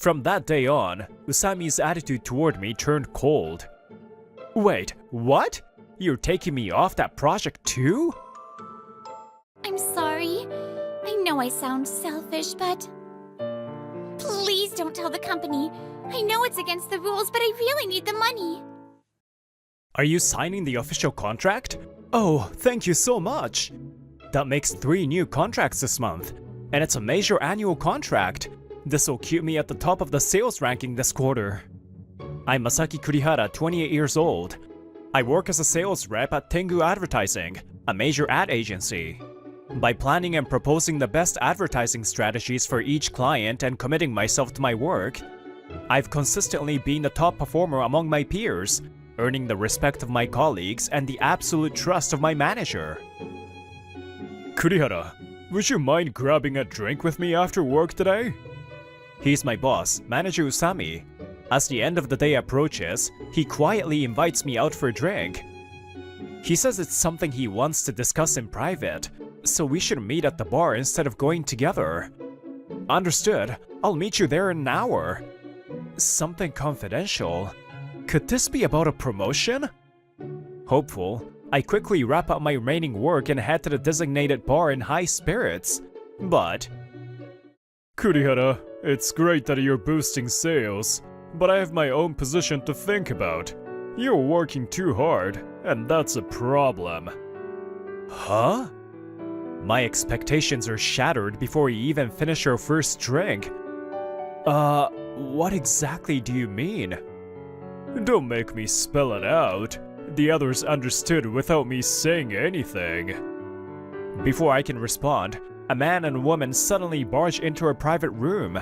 From that day on, Usami's attitude toward me turned cold. Wait, what? You're taking me off that project too? I'm sorry. I know I sound selfish, but... Please don't tell the company. I know it's against the rules, but I really need the money. Are you signing the official contract? Oh, thank you so much. That makes 3 new contracts this month, and it's a major annual contract. This'll keep me at the top of the sales ranking this quarter. I'm Masaki Kurihara, 28 years old. I work as a sales rep at Tengu Advertising, a major ad agency. By planning and proposing the best advertising strategies for each client and committing myself to my work, I've consistently been the top performer among my peers, earning the respect of my colleagues and the absolute trust of my manager. Kurihara, would you mind grabbing a drink with me after work today? He's my boss, Manager Usami. As the end of the day approaches, he quietly invites me out for a drink. He says it's something he wants to discuss in private, so we should meet at the bar instead of going together. Understood, I'll meet you there in an hour. Something confidential. Could this be about a promotion? Hopeful, I quickly wrap up my remaining work and head to the designated bar in high spirits. But... Kurihara, it's great that you're boosting sales, but I have my own position to think about. You're working too hard, and that's a problem. Huh? My expectations are shattered before we even finish our first drink. What exactly do you mean? Don't make me spell it out. The others understood without me saying anything. Before I can respond, a man and woman suddenly barge into our private room.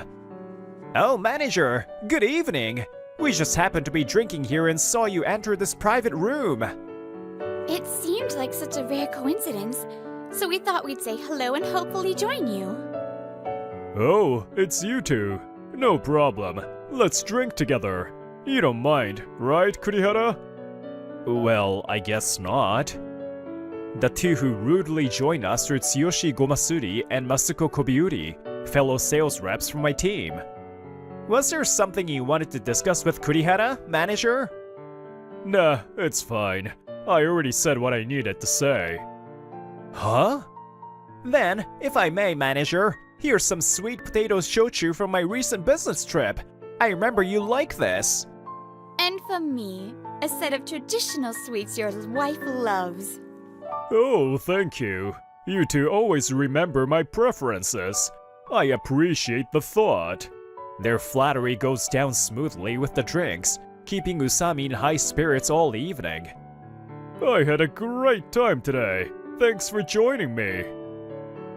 Oh, manager, good evening. We just happened to be drinking here and saw you enter this private room. It seemed like such a rare coincidence, so we thought we'd say hello and hopefully join you. Oh, it's you two. No problem. Let's drink together. You don't mind, right, Kurihara? Well, I guess not. The two who rudely joined us were Tsuyoshi Gomasuri and Masuko Kobiuri, fellow sales reps from my team. Was there something you wanted to discuss with Kurihara, manager? Nah, it's fine. I already said what I needed to say. Huh? Then, if I may, manager, here's some sweet potato shochu from my recent business trip. I remember you like this. And for me, a set of traditional sweets your wife loves. Oh, thank you. You two always remember my preferences. I appreciate the thought. Their flattery goes down smoothly with the drinks, keeping Usami in high spirits all evening. I had a great time today. Thanks for joining me.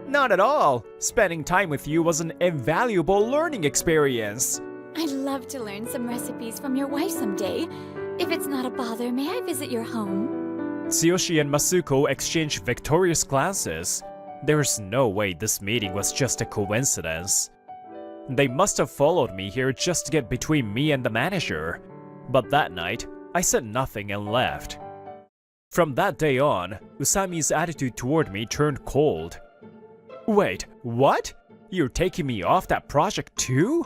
Not at all. Spending time with you was an invaluable learning experience. I'd love to learn some recipes from your wife someday. If it's not a bother, may I visit your home? Tsuyoshi and Masuko exchanged victorious glances. There's no way this meeting was just a coincidence. They must have followed me here just to get between me and the manager. But that night, I said nothing and left. From that day on, Usami's attitude toward me turned cold. Wait, what? You're taking me off that project too?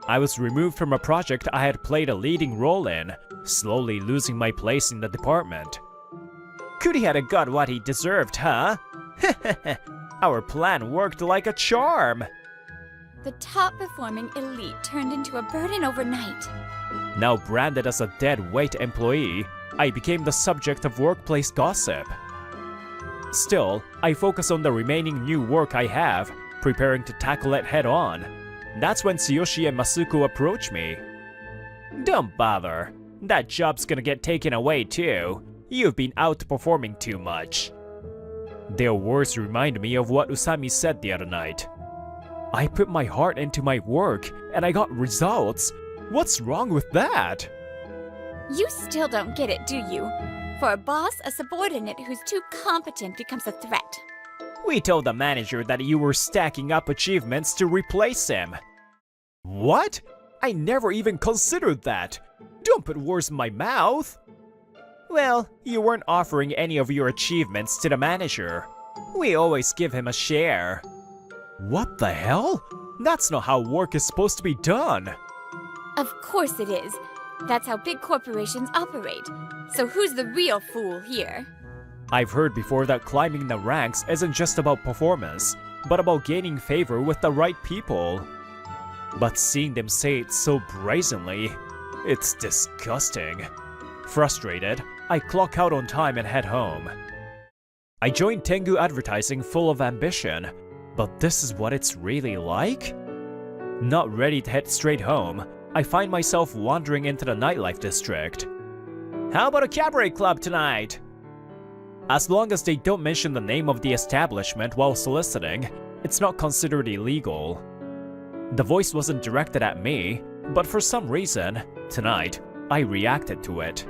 I was removed from a project I had played a leading role in, slowly losing my place in the department. Kurihara got what he deserved, huh? Our plan worked like a charm. The top-performing elite turned into a burden overnight. Now branded as a dead-weight employee, I became the subject of workplace gossip. Still, I focus on the remaining new work I have, preparing to tackle it head-on. That's when Tsuyoshi and Masuko approach me. Don't bother. That job's gonna get taken away too. You've been outperforming too much. Their words remind me of what Usami said the other night. I put my heart into my work, and I got results. What's wrong with that? You still don't get it, do you? For a boss, a subordinate who's too competent becomes a threat. We told the manager that you were stacking up achievements to replace him. What? I never even considered that. Don't put words in my mouth. Well, you weren't offering any of your achievements to the manager. We always give him a share. What the hell? That's not how work is supposed to be done. Of course it is. That's how big corporations operate. So who's the real fool here? I've heard before that climbing the ranks isn't just about performance, but about gaining favor with the right people. But seeing them say it so brazenly, it's disgusting. Frustrated, I clock out on time and head home. I joined Tengu Advertising full of ambition, but this is what it's really like? Not ready to head straight home, I find myself wandering into the nightlife district. How about a cabaret club tonight? As long as they don't mention the name of the establishment while soliciting, it's not considered illegal. The voice wasn't directed at me, but for some reason, tonight, I reacted to it.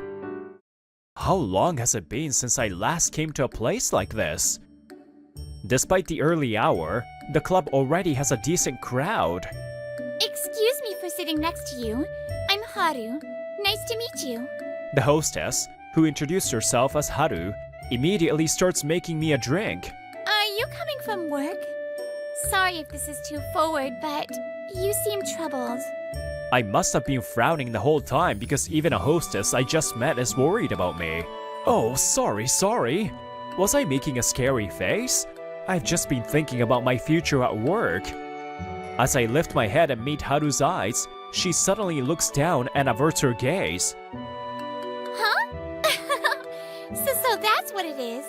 How long has it been since I last came to a place like this? Despite the early hour, the club already has a decent crowd. Excuse me for sitting next to you. I'm Haru. Nice to meet you. The hostess, who introduced herself as Haru, immediately starts making me a drink. Are you coming from work? Sorry if this is too forward, but you seem troubled. I must have been frowning the whole time because even a hostess I just met is worried about me. Oh, sorry. Was I making a scary face? I've just been thinking about my future at work. As I lift my head and meet Haru's eyes, she suddenly looks down and averts her gaze. Huh? So that's what it is.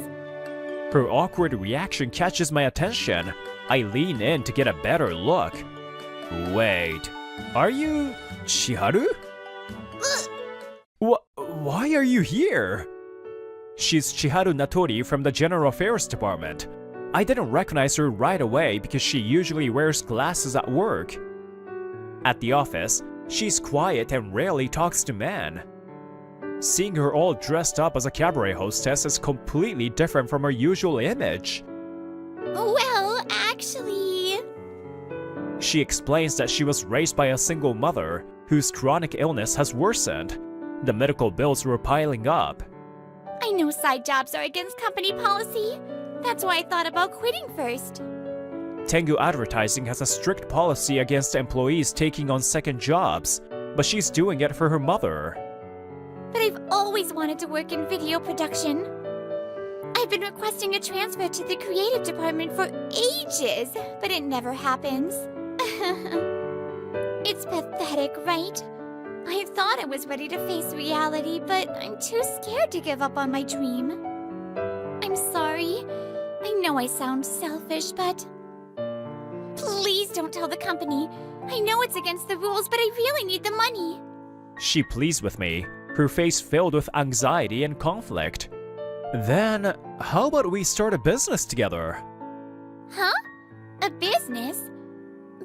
Her awkward reaction catches my attention. I lean in to get a better look. Wait, are you Chiharu? Why are you here? She's Chiharu Natori from the General Affairs Department. I didn't recognize her right away because she usually wears glasses at work. At the office, she's quiet and rarely talks to men. Seeing her all dressed up as a cabaret hostess is completely different from her usual image. Well, actually... She explains that she was raised by a single mother whose chronic illness has worsened. The medical bills were piling up. I know side jobs are against company policy. That's why I thought about quitting first. Tengu Advertising has a strict policy against employees taking on second jobs, but she's doing it for her mother. But I've always wanted to work in video production. I've been requesting a transfer to the creative department for ages, but it never happens. It's pathetic, right? I thought I was ready to face reality, but I'm too scared to give up on my dream. I'm sorry. I know I sound selfish, but... Please don't tell the company. I know it's against the rules, but I really need the money. She pleads with me, her face filled with anxiety and conflict. Then, how about we start a business together? Huh? A business?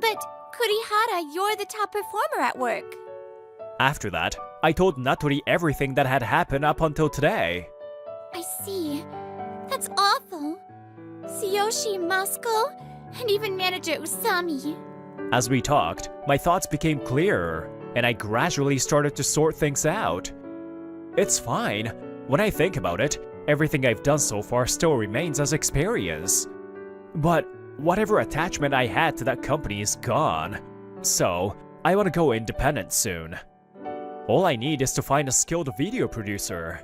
But, Kurihara, you're the top performer at work. After that, I told Natori everything that had happened up until today. I see. That's awful. Tsuyoshi, Masuko, and even manager Usami. As we talked, my thoughts became clearer, and I gradually started to sort things out. It's fine. When I think about it, everything I've done so far still remains as experience. But whatever attachment I had to that company is gone. So, I want to go independent soon. All I need is to find a skilled video producer.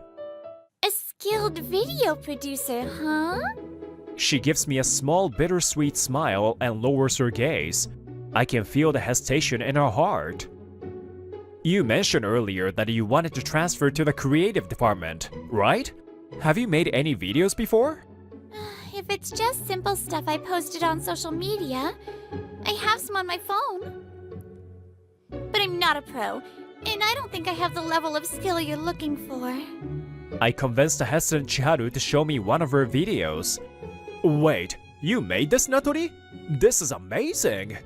A skilled video producer, huh? She gives me a small bittersweet smile and lowers her gaze. I can feel the hesitation in her heart. You mentioned earlier that you wanted to transfer to the creative department, right? Have you made any videos before? If it's just simple stuff I posted on social media, I have some on my phone. But I'm not a pro, and I don't think I have the level of skill you're looking for. I convinced the hesitant Chiharu to show me one of her videos. Wait, you made this, Natori? This is amazing!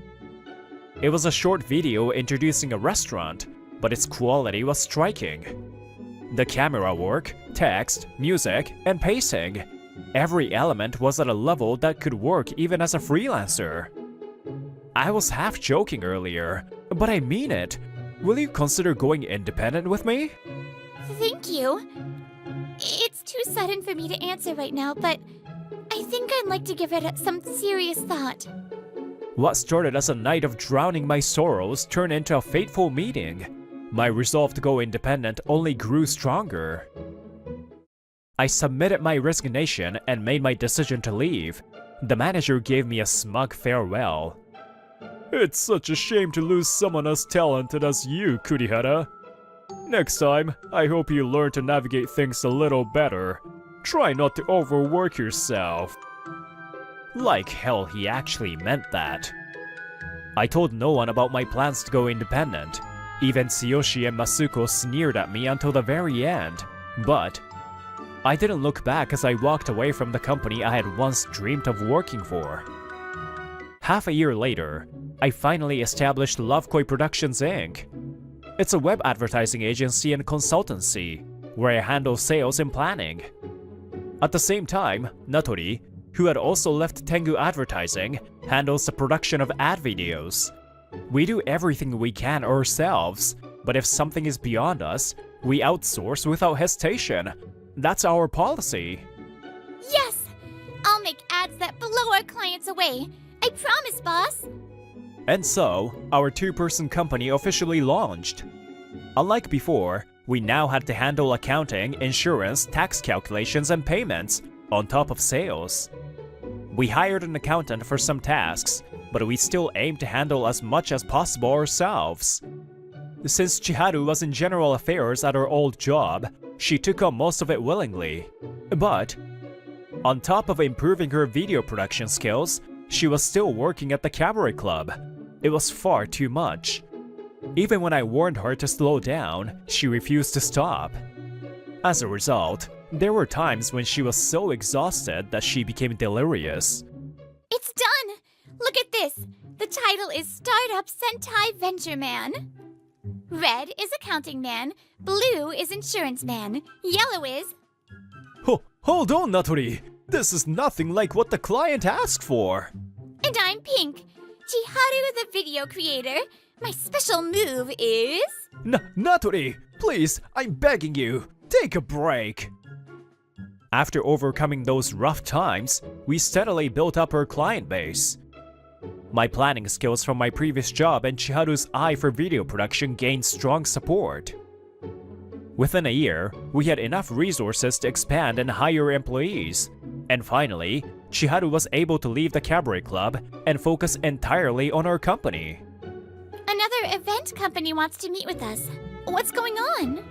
It was a short video introducing a restaurant, but its quality was striking. The camera work, text, music, and pacing. Every element was at a level that could work even as a freelancer. I was half joking earlier, but I mean it. Will you consider going independent with me? Thank you. It's too sudden for me to answer right now, but I think I'd like to give it some serious thought. What started as a night of drowning my sorrows turned into a fateful meeting. My resolve to go independent only grew stronger. I submitted my resignation and made my decision to leave. The manager gave me a smug farewell. "It's such a shame to lose someone as talented as you, Kurihara. Next time, I hope you learn to navigate things a little better. Try not to overwork yourself." Like hell he actually meant that. I told no one about my plans to go independent. Even Tsuyoshi and Masuko sneered at me until the very end. But I didn't look back as I walked away from the company I had once dreamed of working for. Half a year later, I finally established Lovekoi Productions Inc. It's a web advertising agency and consultancy, where I handle sales and planning. At the same time, Natori, who had also left Tengu Advertising, handles the production of ad videos. We do everything we can ourselves, but if something is beyond us, we outsource without hesitation. That's our policy. Yes! I'll make ads that blow our clients away. I promise, boss. And so, our two-person company officially launched. Unlike before, we now had to handle accounting, insurance, tax calculations, and payments, on top of sales. We hired an accountant for some tasks, but we still aimed to handle as much as possible ourselves. Since Chiharu was in general affairs at her old job, she took on most of it willingly. But, on top of improving her video production skills, she was still working at the cabaret club. It was far too much. Even when I warned her to slow down, she refused to stop. As a result, there were times when she was so exhausted that she became delirious. It's done! Look at this! The title is Startup Sentai Venture Man. Red is Accounting Man, blue is Insurance Man, yellow is... Hold on, Natori! This is nothing like what the client asked for! And I'm pink, Chiharu the video creator. My special move is... Natori! Please, I'm begging you! Take a break! After overcoming those rough times, we steadily built up our client base. My planning skills from my previous job and Chiharu's eye for video production gained strong support. Within a year, we had enough resources to expand and hire employees. And finally, Chiharu was able to leave the cabaret club and focus entirely on our company. Another event company wants to meet with us. What's going on?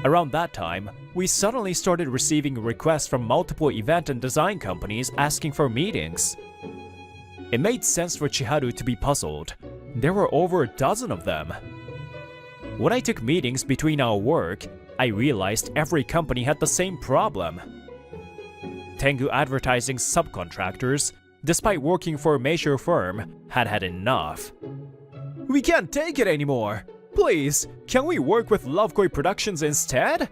Around that time, we suddenly started receiving requests from multiple event and design companies asking for meetings. It made sense for Chiharu to be puzzled. There were over a dozen of them. When I took meetings between our work, I realized every company had the same problem. Tengu Advertising's subcontractors, despite working for a major firm, had had enough. "We can't take it anymore! Please, can we work with Lovekoi Productions instead?"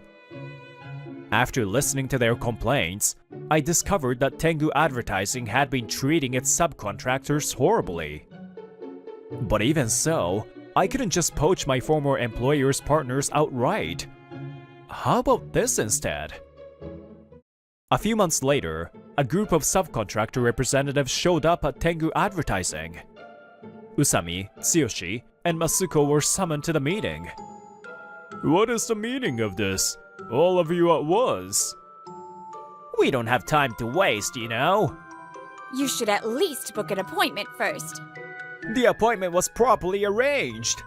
After listening to their complaints, I discovered that Tengu Advertising had been treating its subcontractors horribly. But even so, I couldn't just poach my former employer's partners outright. How about this instead? A few months later, a group of subcontractor representatives showed up at Tengu Advertising. Usami, Tsuyoshi, and Masuko were summoned to the meeting. "What is the meaning of this? All of you at once?" "We don't have time to waste, you know." You should at least book an appointment first. "The appointment was properly arranged."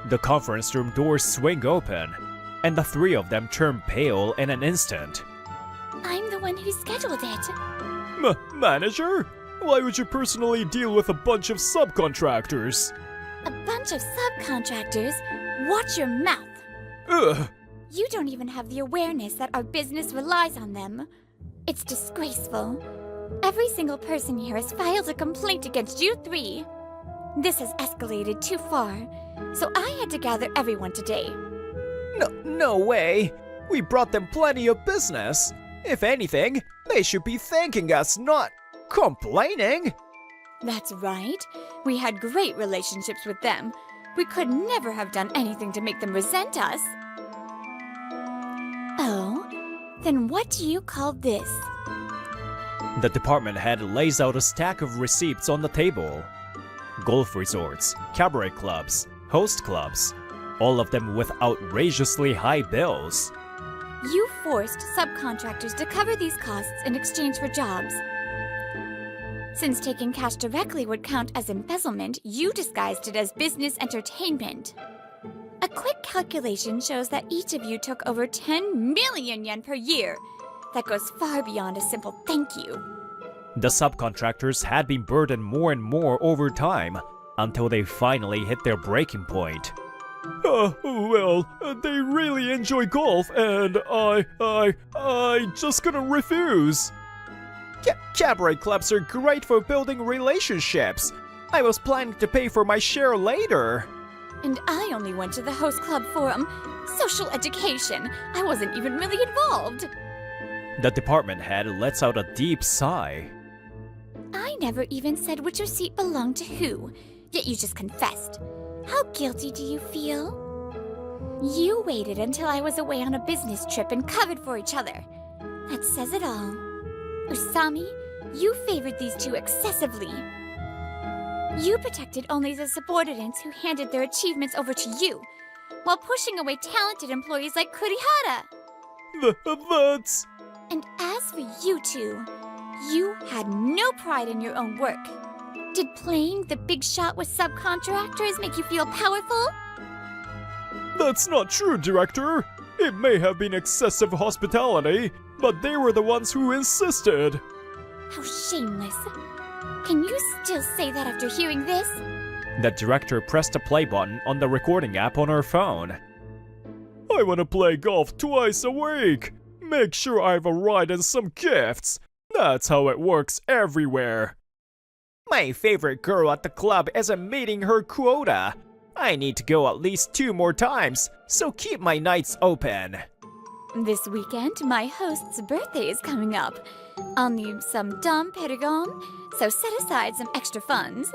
The conference room doors swing open, and the three of them turn pale in an instant. I'm the one who scheduled it. Manager? Why would you personally deal with a bunch of subcontractors? A bunch of subcontractors? Watch your mouth. Ugh. You don't even have the awareness that our business relies on them. It's disgraceful. Every single person here has filed a complaint against you three. This has escalated too far, so I had to gather everyone today. No way. We brought them plenty of business. If anything, they should be thanking us, not complaining. That's right. We had great relationships with them. We could never have done anything to make them resent us. Oh, then what do you call this? The department head lays out a stack of receipts on the table. golf resorts, cabaret clubs, host clubs, all of them with outrageously high bills. You forced subcontractors to cover these costs in exchange for jobs. Since taking cash directly would count as embezzlement, you disguised it as business entertainment. A quick calculation shows that each of you took over 10 million yen per year. That goes far beyond a simple thank you. The subcontractors had been burdened more and more over time, until they finally hit their breaking point. They really enjoy golf and I just gonna refuse. Cabaret clubs are great for building relationships. I was planning to pay for my share later. And I only went to the host club forum. Social education. I wasn't even really involved. The department head lets out a deep sigh. I never even said which receipt belonged to who, yet you just confessed. How guilty do you feel? You waited until I was away on a business trip and covered for each other. That says it all. Usami, you favored these two excessively. You protected only the subordinates who handed their achievements over to you, while pushing away talented employees like Kurihara. That's... And as for you two, you had no pride in your own work. Did playing the big shot with subcontractors make you feel powerful? That's not true, Director. It may have been excessive hospitality, but they were the ones who insisted. How shameless. Can you still say that after hearing this? The director pressed a play button on the recording app on her phone. I want to play golf twice a week. Make sure I have a ride and some gifts. That's how it works everywhere. My favorite girl at the club isn't meeting her quota. I need to go at least 2 more times, so keep my nights open. This weekend, my host's birthday is coming up. I'll need some dumb perigon, so set aside some extra funds.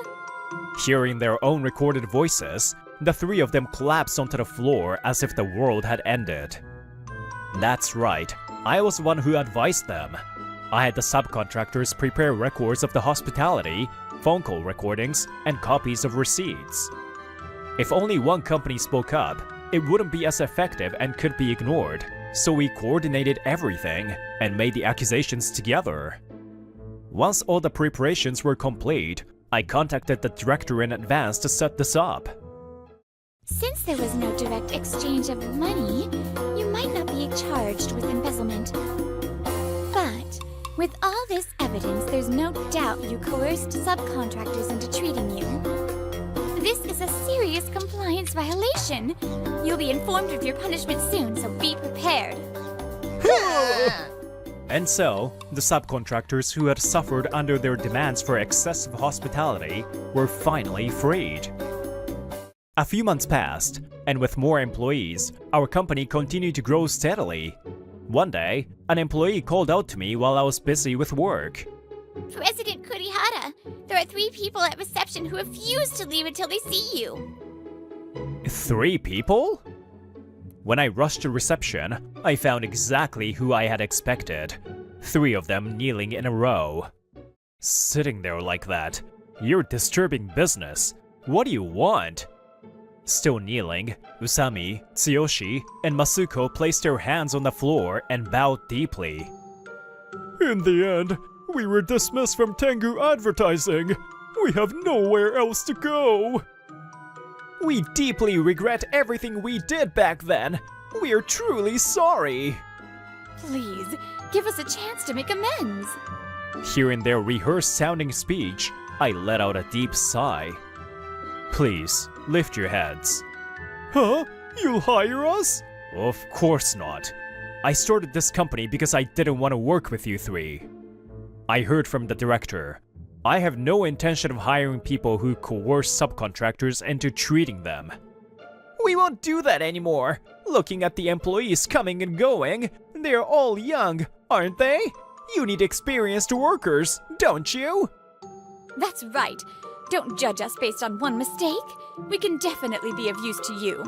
Hearing their own recorded voices, the 3 of them collapsed onto the floor as if the world had ended. That's right, I was the one who advised them. I had the subcontractors prepare records of the hospitality, phone call recordings, and copies of receipts. If only one company spoke up, it wouldn't be as effective and could be ignored, so we coordinated everything and made the accusations together. Once all the preparations were complete, I contacted the director in advance to set this up. Since there was no direct exchange of money, you might not be charged with embezzlement. But with all this evidence, there's no doubt you coerced subcontractors into treating you. This is a serious compliance violation. You'll be informed of your punishment soon, so be prepared. And so, the subcontractors who had suffered under their demands for excessive hospitality were finally freed. A few months passed, and with more employees, our company continued to grow steadily. One day, an employee called out to me while I was busy with work. President Kurihara, there are 3 people at reception who refuse to leave until they see you. 3 people? When I rushed to reception, I found exactly who I had expected. 3 of them kneeling in a row. Sitting there like that, you're disturbing business. What do you want? Still kneeling, Usami, Tsuyoshi, and Masuko placed their hands on the floor and bowed deeply. In the end, we were dismissed from Tengu Advertising. We have nowhere else to go. We deeply regret everything we did back then. We are truly sorry. Please, give us a chance to make amends. Hearing their rehearsed-sounding speech, I let out a deep sigh. Please, lift your heads. Huh? You'll hire us? Of course not. I started this company because I didn't want to work with you 3. I heard from the director. I have no intention of hiring people who coerce subcontractors into treating them. We won't do that anymore. Looking at the employees coming and going, they're all young, aren't they? You need experienced workers, don't you? That's right. Don't judge us based on one mistake. We can definitely be of use to you.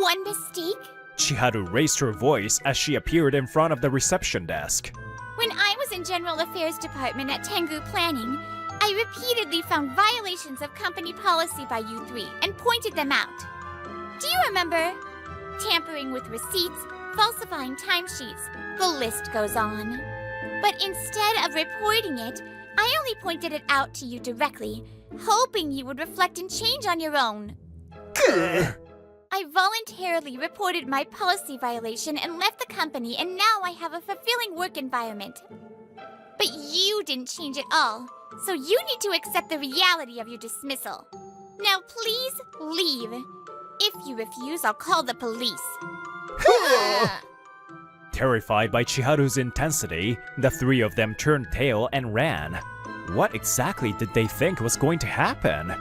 One mistake? Chiharu raised her voice as she appeared in front of the reception desk. When I was in General Affairs Department at Tengu Planning, I I repeatedly found violations of company policy by you three and pointed them out. Do you remember? Tampering with receipts, falsifying timesheets, the list goes on. But instead of reporting it, I only pointed it out to you directly, hoping you would reflect and change on your own. I voluntarily reported my policy violation and left the company, and now I have a fulfilling work environment. But you didn't change at all, so you need to accept the reality of your dismissal. Now please leave. If you refuse, I'll call the police. Terrified by Chiharu's intensity, the three of them turned tail and ran. What exactly did they think was going to happen?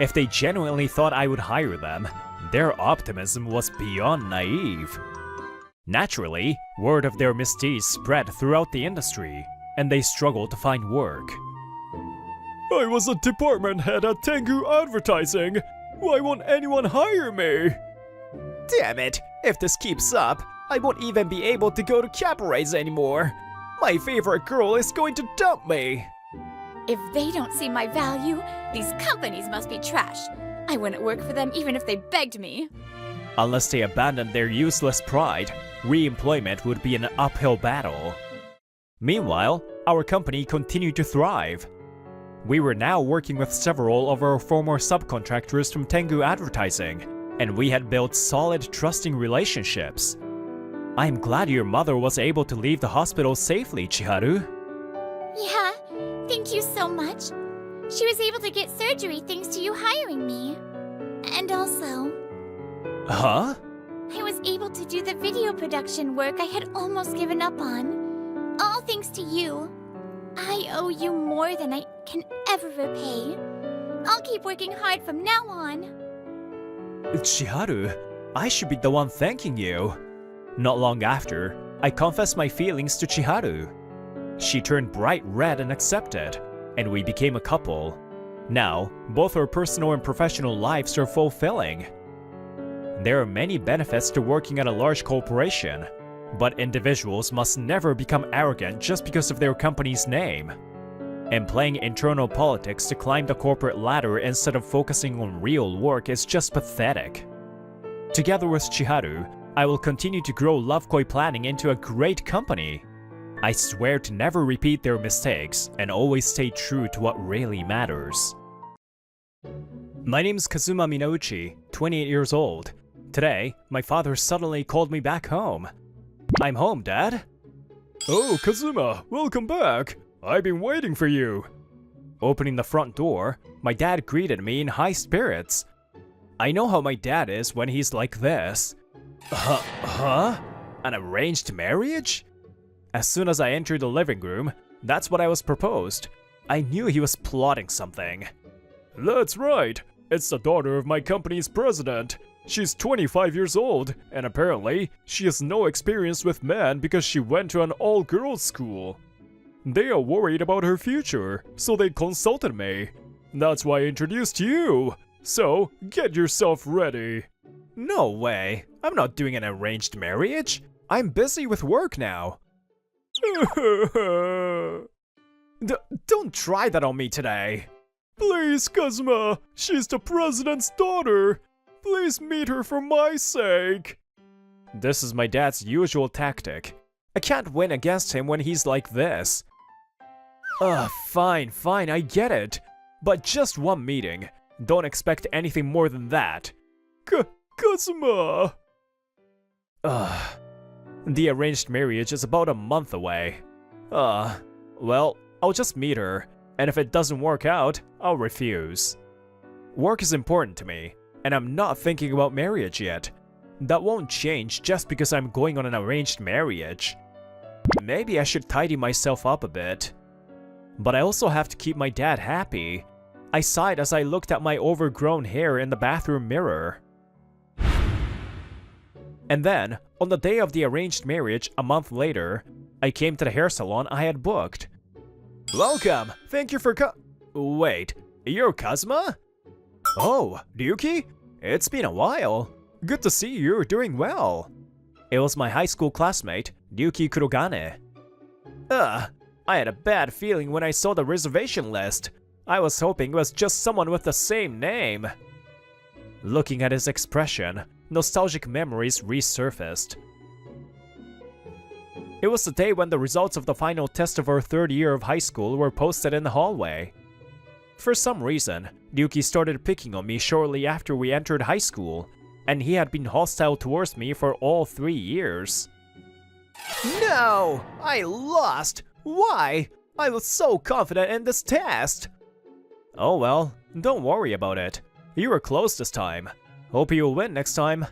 If they genuinely thought I would hire them, their optimism was beyond naive. Naturally, word of their misdeeds spread throughout the industry, and they struggled to find work. I was a department head at Tengu Advertising. Why won't anyone hire me? Damn it, if this keeps up, I won't even be able to go to cabarets anymore. My favorite girl is going to dump me. If they don't see my value, these companies must be trash. I wouldn't work for them even if they begged me. Unless they abandoned their useless pride, re-employment would be an uphill battle. Meanwhile, our company continued to thrive. We were now working with several of our former subcontractors from Tengu Advertising, and we had built solid, trusting relationships. I am glad your mother was able to leave the hospital safely, Chiharu. Yeah, thank you so much. She was able to get surgery thanks to you hiring me. And also... Huh? I was able to do the video production work I had almost given up on. All thanks to you. I owe you more than I can ever repay. I'll keep working hard from now on. Chiharu, I should be the one thanking you. Not long after, I confessed my feelings to Chiharu. She turned bright red and accepted, and we became a couple. Now, both our personal and professional lives are fulfilling. There are many benefits to working at a large corporation, but individuals must never become arrogant just because of their company's name. And playing internal politics to climb the corporate ladder instead of focusing on real work is just pathetic. Together with Chiharu, I will continue to grow Love Koi Planning into a great company. I swear to never repeat their mistakes and always stay true to what really matters. My name's Kazuma Minouchi, 28 years old. Today, my father suddenly called me back home. I'm home, Dad. Oh, Kazuma, welcome back. I've been waiting for you. Opening the front door, my dad greeted me in high spirits. I know how my dad is when he's like this. Huh? An arranged marriage? As soon as I entered the living room, that's what I was proposed. I knew he was plotting something. That's right. It's the daughter of my company's president. She's 25 years old, and apparently, she has no experience with men because she went to an all-girls school. They are worried about her future, so they consulted me. That's why I introduced you. So, get yourself ready. No way. I'm not doing an arranged marriage. I'm busy with work now. Don't try that on me today. Please, Kazuma. She's the president's daughter. Please meet her for my sake. This is my dad's usual tactic. I can't win against him when he's like this. Fine, I get it. But just one meeting. Don't expect anything more than that. Kazuma! The arranged marriage is about a month away. Well, I'll just meet her, and if it doesn't work out, I'll refuse. Work is important to me, and I'm not thinking about marriage yet. That won't change just because I'm going on an arranged marriage. Maybe I should tidy myself up a bit. But I also have to keep my dad happy. I sighed as I looked at my overgrown hair in the bathroom mirror. And then, on the day of the arranged marriage a month later, I came to the hair salon I had booked. Welcome! Thank you for Wait, you're Kazuma? Oh, Ryuki? It's been a while. Good to see you're doing well. It was my high school classmate, Ryuki Kurogane. I had a bad feeling when I saw the reservation list. I was hoping it was just someone with the same name. Looking at his expression, nostalgic memories resurfaced. It was the day when the results of the final test of our third year of high school were posted in the hallway. For some reason, Ryuki started picking on me shortly after we entered high school, and he had been hostile towards me for all 3 years. No! I lost! Why? I was so confident in this test! Oh well, don't worry about it. You were close this time. Hope you'll win next time.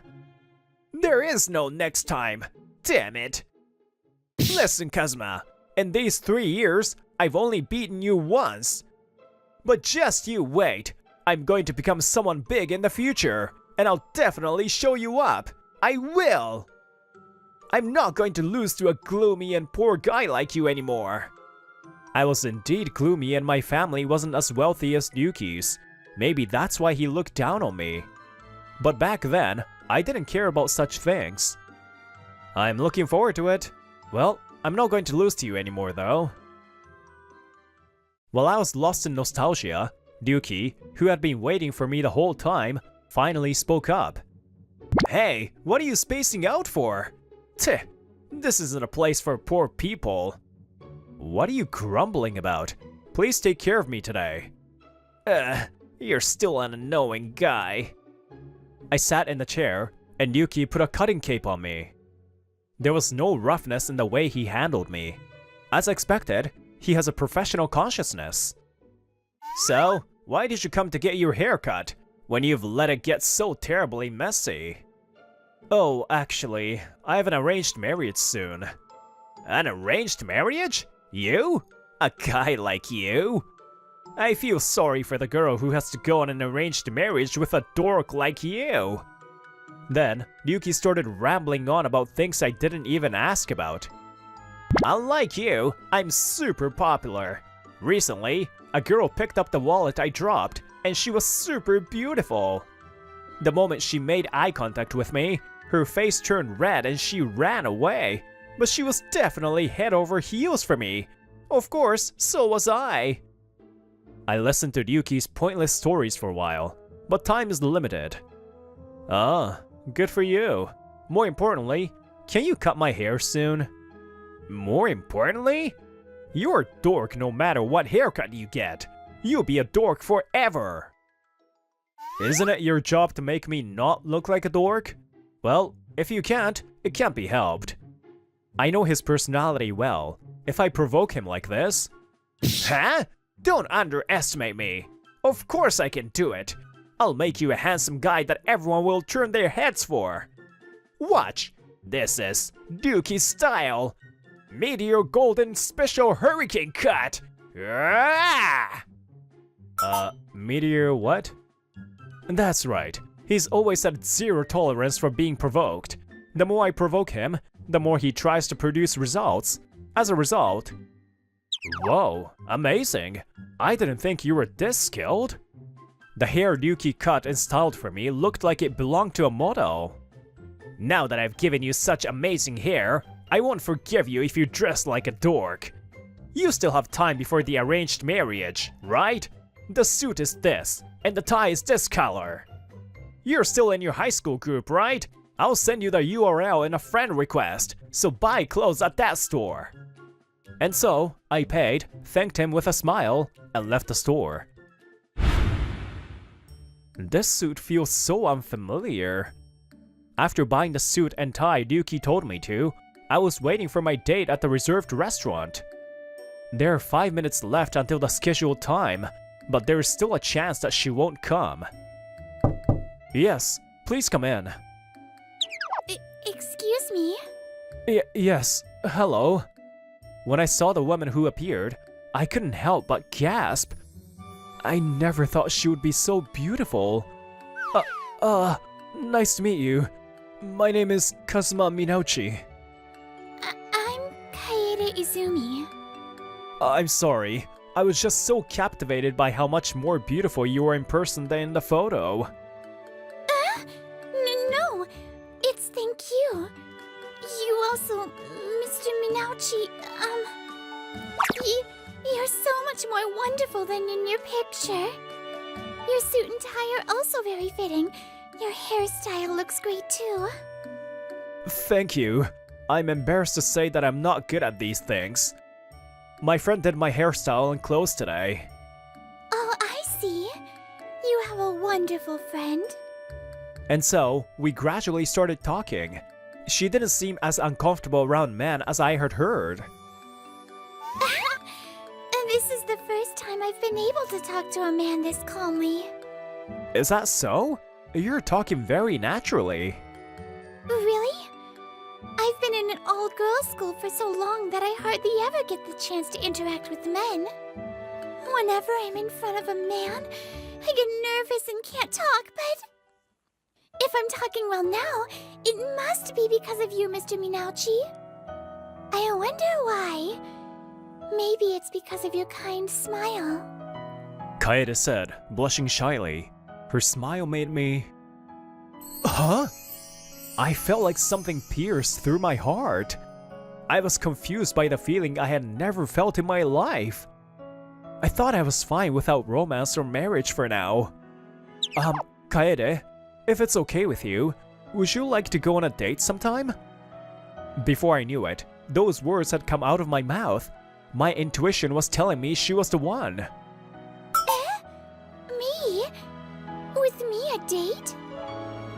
There is no next time! Damn it! Listen, Kazuma, in these 3 years, I've only beaten you once. But just you wait. I'm going to become someone big in the future, and I'll definitely show you up. I will! I'm not going to lose to a gloomy and poor guy like you anymore. I was indeed gloomy and my family wasn't as wealthy as Ryuki's. Maybe that's why he looked down on me. But back then, I didn't care about such things. I'm looking forward to it. Well, I'm not going to lose to you anymore though. While I was lost in nostalgia, Ryuki, who had been waiting for me the whole time, finally spoke up. Hey, what are you spacing out for? Tch, this isn't a place for poor people. What are you grumbling about? Please take care of me today. You're still an annoying guy. I sat in the chair, and Ryuki put a cutting cape on me. There was no roughness in the way he handled me. As expected, he has a professional consciousness. So, why did you come to get your hair cut, when you've let it get so terribly messy? Oh, actually, I have an arranged marriage soon. An arranged marriage? You? A guy like you? I feel sorry for the girl who has to go on an arranged marriage with a dork like you. Then, Ryuki started rambling on about things I didn't even ask about. Unlike you, I'm super popular. Recently, a girl picked up the wallet I dropped, and she was super beautiful. The moment she made eye contact with me, her face turned red and she ran away. But she was definitely head over heels for me. Of course, so was I. I listened to Ryuki's pointless stories for a while, but time is limited. Ah, good for you. More importantly, can you cut my hair soon? More importantly? You're a dork no matter what haircut you get. You'll be a dork forever. Isn't it your job to make me not look like a dork? Well, if you can't, it can't be helped. I know his personality well. If I provoke him like this... Huh? Don't underestimate me. Of course I can do it. I'll make you a handsome guy that everyone will turn their heads for. Watch. This is Ryuki's style. Meteor Golden Special Hurricane Cut. Ah! Meteor what? That's right. He's always had zero tolerance for being provoked. The more I provoke him, the more he tries to produce results. As a result... Whoa, amazing. I didn't think you were this skilled. The hair Ryuki cut and styled for me looked like it belonged to a model. Now that I've given you such amazing hair, I won't forgive you if you dress like a dork. You still have time before the arranged marriage, right? The suit is this, and the tie is this color. You're still in your high school group, right? I'll send you the URL in a friend request, so buy clothes at that store. And so, I paid, thanked him with a smile, and left the store. This suit feels so unfamiliar. After buying the suit and tie Ryuki told me to, I was waiting for my date at the reserved restaurant. There are 5 minutes left until the scheduled time, but there is still a chance that she won't come. Yes, please come in. Excuse me? Yes, hello. When I saw the woman who appeared, I couldn't help but gasp. I never thought she would be so beautiful. Nice to meet you. My name is Kazuma Minouchi. I'm Kaede Izumi. I'm sorry. I was just so captivated by how much more beautiful you were in person than in the photo. No, it's thank you. You also, Mr. Minouchi, You're so much more wonderful than in your picture. Your suit and tie are also very fitting. Your hairstyle looks great too. Thank you. I'm embarrassed to say that I'm not good at these things. My friend did my hairstyle and clothes today. Oh, I see. You have a wonderful friend. And so, we gradually started talking. She didn't seem as uncomfortable around men as I had heard. This is the first time I've been able to talk to a man this calmly. Is that so? You're talking very naturally. Really? I've been in an all-girls school for so long that I hardly ever get the chance to interact with men. Whenever I'm in front of a man, I get nervous and can't talk, but... if I'm talking well now, it must be because of you, Mr. Minauchi. I wonder why. Maybe it's because of your kind smile. Kaede said, blushing shyly. Her smile made me... Huh? I felt like something pierced through my heart. I was confused by the feeling I had never felt in my life. I thought I was fine without romance or marriage for now. Kaede, if it's okay with you, would you like to go on a date sometime? Before I knew it, those words had come out of my mouth. My intuition was telling me she was the one. Me? With me a date?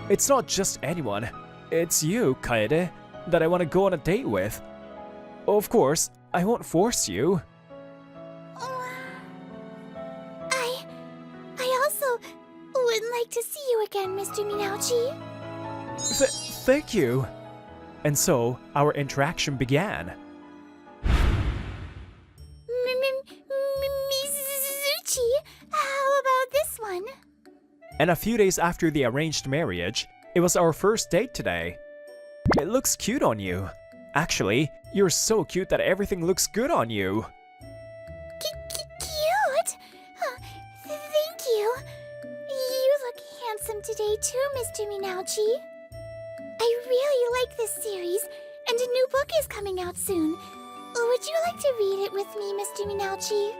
It's not just anyone. It's you, Kaede, that I want to go on a date with. Of course, I won't force you. I also would like to see you again, Mr. Minauchi. Thank you. And so, our interaction began. Mizuchi, how about this one? And a few days after the arranged marriage, it was our first date today. It looks cute on you. Actually, you're so cute that everything looks good on you. Cute? Thank you. You look handsome today too, Mr. Minauchi. I really like this series, and a new book is coming out soon. Would you like to read it with me, Mr. Minauchi?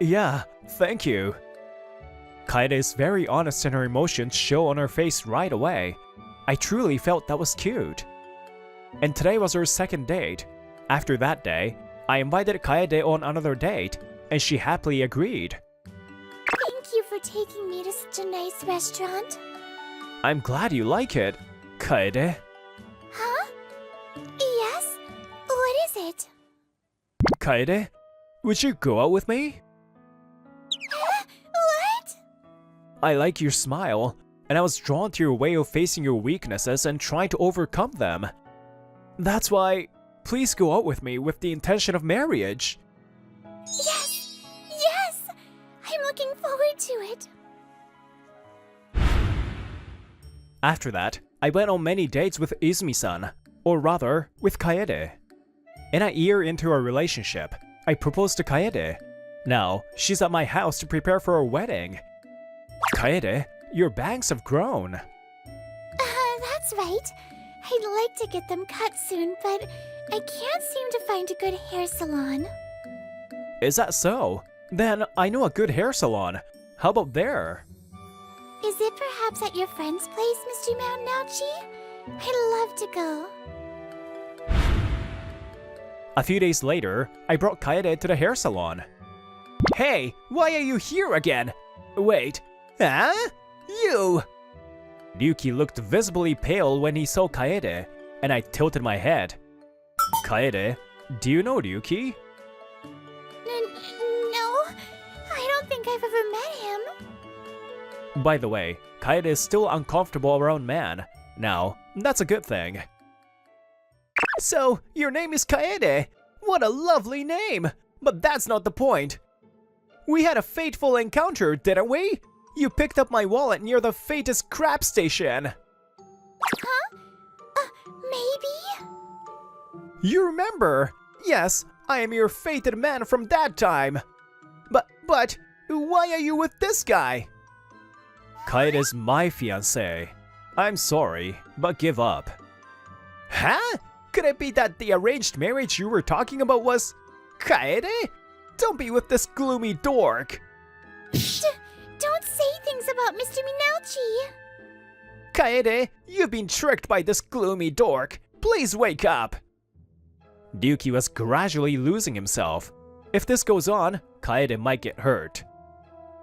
Yeah, thank you. Kaede is very honest and her emotions show on her face right away. I truly felt that was cute. And today was our second date. After that day, I invited Kaede on another date, and she happily agreed. Thank you for taking me to such a nice restaurant. I'm glad you like it, Kaede. Huh? Yes? What is it? Kaede, would you go out with me? What? I like your smile, and I was drawn to your way of facing your weaknesses and trying to overcome them. That's why, please go out with me with the intention of marriage. Yes! Yes! I'm looking forward to it. After that, I went on many dates with Izumi-san, or rather, with Kaede. In a year into our relationship, I proposed to Kaede. Now, she's at my house to prepare for our wedding. Kaede, your bangs have grown. That's right. I'd like to get them cut soon, but I can't seem to find a good hair salon. Is that so? Then I know a good hair salon. How about there? Is it perhaps at your friend's place, Mr. Minauchi? I'd love to go. A few days later, I brought Kaede to the hair salon. Hey, why are you here again? Wait, huh? You! Ryuki looked visibly pale when he saw Kaede, and I tilted my head. Kaede, do you know Ryuki? No, I don't think I've ever met him. By the way, Kaede is still uncomfortable around men. Now, that's a good thing. So, your name is Kaede? What a lovely name! But that's not the point. We had a fateful encounter, didn't we? You picked up my wallet near the fated crab station. Huh? Maybe? You remember? Yes, I am your fated man from that time. But, why are you with this guy? Kaede's my fiancé. I'm sorry, but give up. Huh? Could it be that the arranged marriage you were talking about was Kaede? Don't be with this gloomy dork. Don't say things about Mr. Minauchi. Kaede, you've been tricked by this gloomy dork. Please wake up. Ryuki was gradually losing himself. If this goes on, Kaede might get hurt.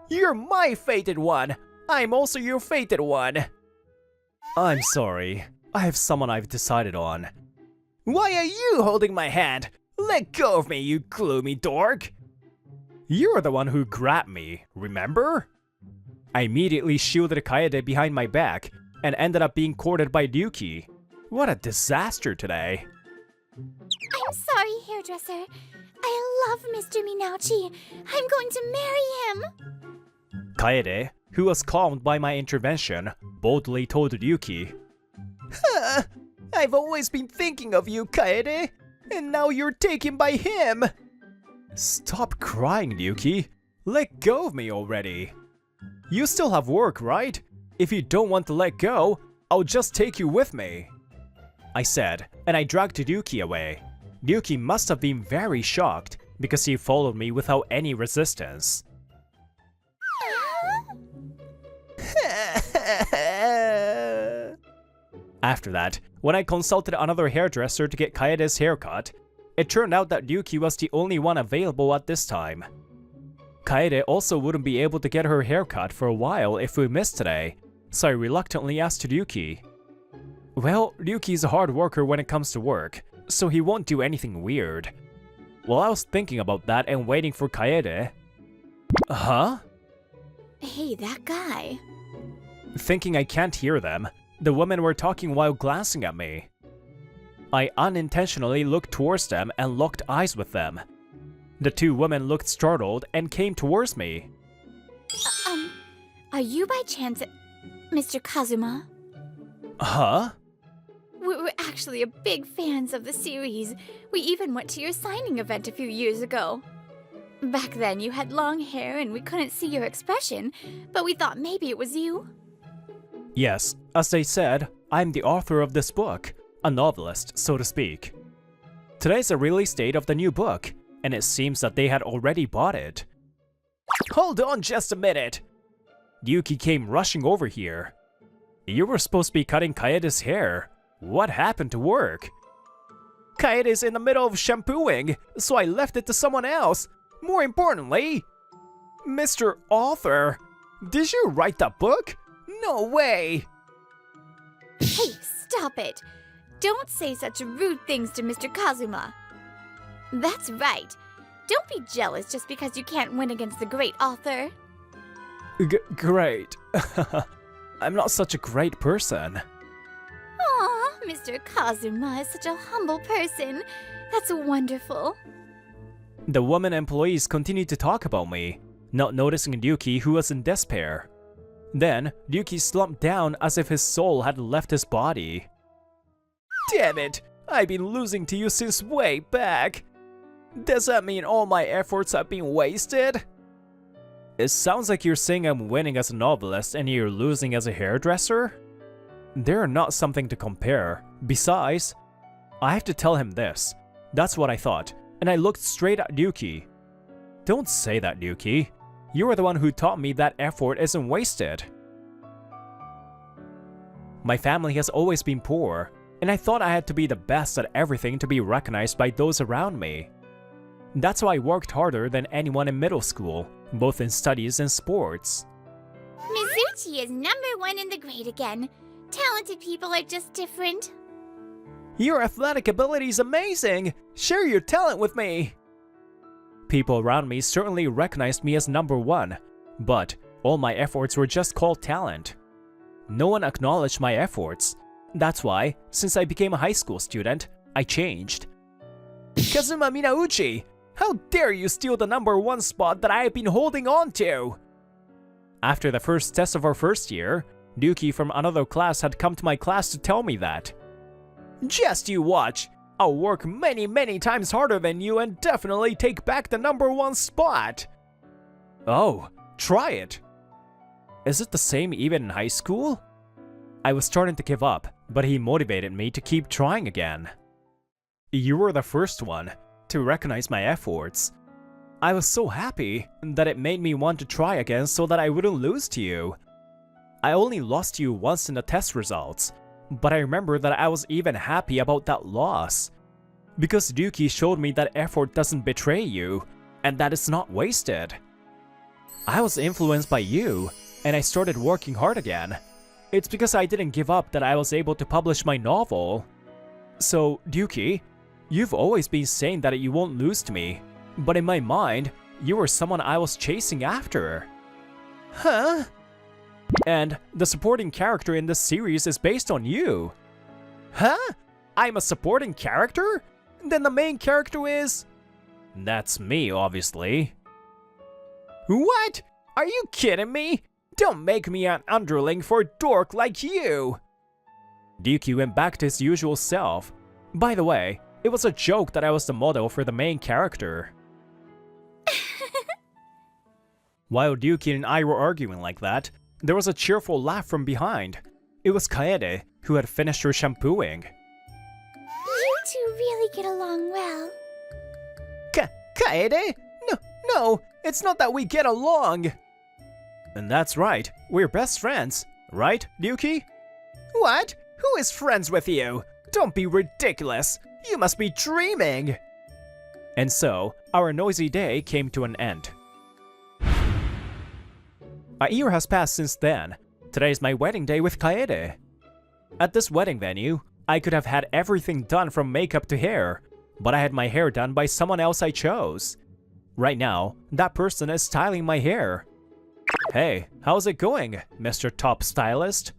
You're my fated one. I'm also your fated one. I'm sorry. I have someone I've decided on. Why are you holding my hand? Let go of me, you gloomy dork. You're the one who grabbed me, remember? I immediately shielded Kaede behind my back and ended up being courted by Ryuki. What a disaster today. I'm sorry, hairdresser. I love Mr. Minauchi. I'm going to marry him. Kaede, who was calmed by my intervention, boldly told Ryuki, I've always been thinking of you, Kaede, and now you're taken by him. Stop crying, Ryuki. Let go of me already. You still have work, right? If you don't want to let go, I'll just take you with me. I said, and I dragged Ryuki away. Ryuki must have been very shocked because he followed me without any resistance. After that, when I consulted another hairdresser to get Kaede's haircut, it turned out that Ryuki was the only one available at this time. Kaede also wouldn't be able to get her haircut for a while if we missed today, so I reluctantly asked Ryuki. Well, Ryuki's a hard worker when it comes to work, so he won't do anything weird. While I was thinking about that and waiting for Kaede... Huh? Hey, that guy. Thinking I can't hear them, the women were talking while glancing at me. I unintentionally looked towards them and locked eyes with them. The two women looked startled and came towards me. Are you by chance Mr. Kazuma? Huh? We're actually big fans of the series. We even went to your signing event a few years ago. Back then you had long hair and we couldn't see your expression, but we thought maybe it was you. Yes, as they said, I'm the author of this book, a novelist, so to speak. Today's the release date of the new book, and it seems that they had already bought it. Hold on just a minute! Ryuki came rushing over here. You were supposed to be cutting Kaede's hair. What happened to work? Kaede's in the middle of shampooing, so I left it to someone else. More importantly... Mr. Author, did you write that book? No way! Hey, stop it! Don't say such rude things to Mr. Kazuma. That's right. Don't be jealous just because you can't win against the great author. Great. I'm not such a great person. Aw, Mr. Kazuma is such a humble person. That's wonderful. The women employees continued to talk about me, not noticing Ryuki, who was in despair. Then, Ryuki slumped down as if his soul had left his body. Damn it! I've been losing to you since way back. Does that mean all my efforts have been wasted? It sounds like you're saying I'm winning as a novelist and you're losing as a hairdresser? They're not something to compare. Besides, I have to tell him this. That's what I thought, and I looked straight at Ryuki. Don't say that, Ryuki. You are the one who taught me that effort isn't wasted. My family has always been poor, and I thought I had to be the best at everything to be recognized by those around me. That's why I worked harder than anyone in middle school, both in studies and sports. Mizuchi is #1 in the grade again. Talented people are just different. Your athletic ability is amazing! Share your talent with me! People around me certainly recognized me as #1, but all my efforts were just called talent. No one acknowledged my efforts. That's why, since I became a high school student, I changed. Kazuma Minauchi! How dare you steal the #1 spot that I have been holding on to! After the first test of our first year, Ryuki from another class had come to my class to tell me that. Just you watch! I'll work many times harder than you and definitely take back the #1 spot! Oh, try it! Is it the same even in high school? I was starting to give up, but he motivated me to keep trying again. You were the first one to recognize my efforts. I was so happy that it made me want to try again so that I wouldn't lose to you. I only lost to you once in the test results, but I remember that I was even happy about that loss. Because Ryuki showed me that effort doesn't betray you, and that it's not wasted. I was influenced by you, and I started working hard again. It's because I didn't give up that I was able to publish my novel. So, Ryuki, you've always been saying that you won't lose to me, but in my mind, you were someone I was chasing after. Huh? And the supporting character in this series is based on you. Huh? I'm a supporting character? Then the main character is... That's me, obviously. What? Are you kidding me? Don't make me an underling for a dork like you! Ryuki went back to his usual self. By the way, it was a joke that I was the model for the main character. While Ryuki and I were arguing like that, there was a cheerful laugh from behind. It was Kaede, who had finished her shampooing. You two really get along well. Kaede? No, it's not that we get along! And that's right, we're best friends, right, Ryuki? What? Who is friends with you? Don't be ridiculous! You must be dreaming! And so, our noisy day came to an end. A year has passed since then. Today is my wedding day with Kaede. At this wedding venue, I could have had everything done from makeup to hair, but I had my hair done by someone else I chose. Right now, that person is styling my hair. Hey, how's it going, Mr. Top Stylist?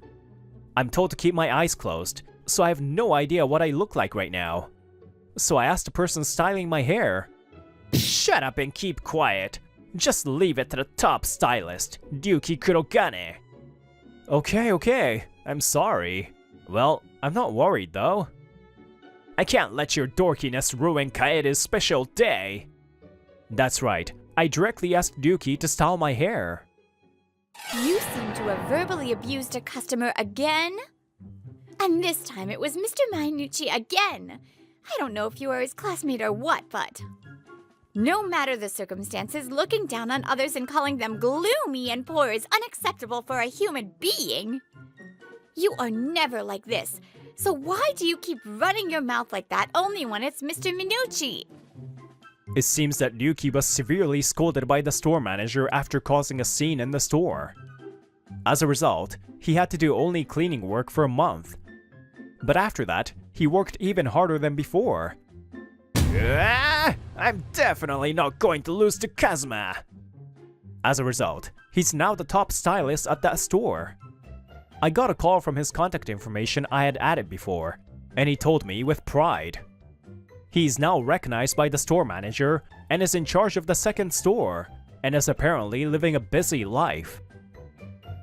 I'm told to keep my eyes closed, so I have no idea what I look like right now. So I asked the person styling my hair. Shut up and keep quiet. Just leave it to the top stylist, Ryuki Kurogane. Okay, I'm sorry. Well, I'm not worried though. I can't let your dorkiness ruin Kaede's special day. That's right, I directly asked Ryuki to style my hair. You seem to have verbally abused a customer again? And this time it was Mr. Minucci again. I don't know if you are his classmate or what, but... No matter the circumstances, looking down on others and calling them gloomy and poor is unacceptable for a human being. You are never like this, so why do you keep running your mouth like that only when it's Mr. Minucci? It seems that Ryuki was severely scolded by the store manager after causing a scene in the store. As a result, he had to do only cleaning work for a month. But after that, he worked even harder than before. I'm definitely not going to lose to Kazuma! As a result, he's now the top stylist at that store. I got a call from his contact information I had added before, and he told me with pride. He's now recognized by the store manager and is in charge of the second store, and is apparently living a busy life.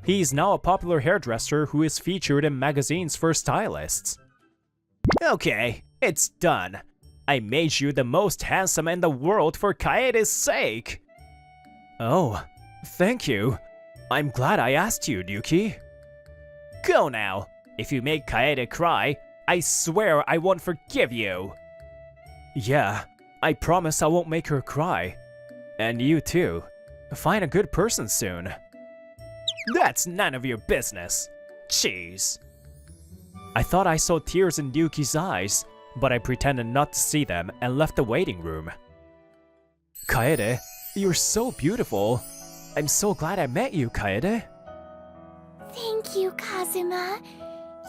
He's now a popular hairdresser who is featured in magazines for stylists. Okay, it's done. I made you the most handsome in the world for Kaede's sake! Oh, thank you. I'm glad I asked you, Ryuki. Go now. If you make Kaede cry, I swear I won't forgive you. Yeah, I promise I won't make her cry. And you too. Find a good person soon. That's none of your business. Jeez. I thought I saw tears in Ryuki's eyes, but I pretended not to see them and left the waiting room. Kaede, you're so beautiful. I'm so glad I met you, Kaede. Thank you, Kazuma.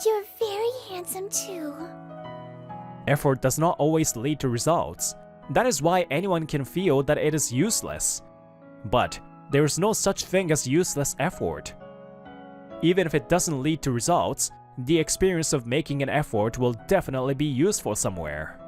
You're very handsome too. Effort does not always lead to results. That is why anyone can feel that it is useless. But there is no such thing as useless effort. Even if it doesn't lead to results, the experience of making an effort will definitely be useful somewhere.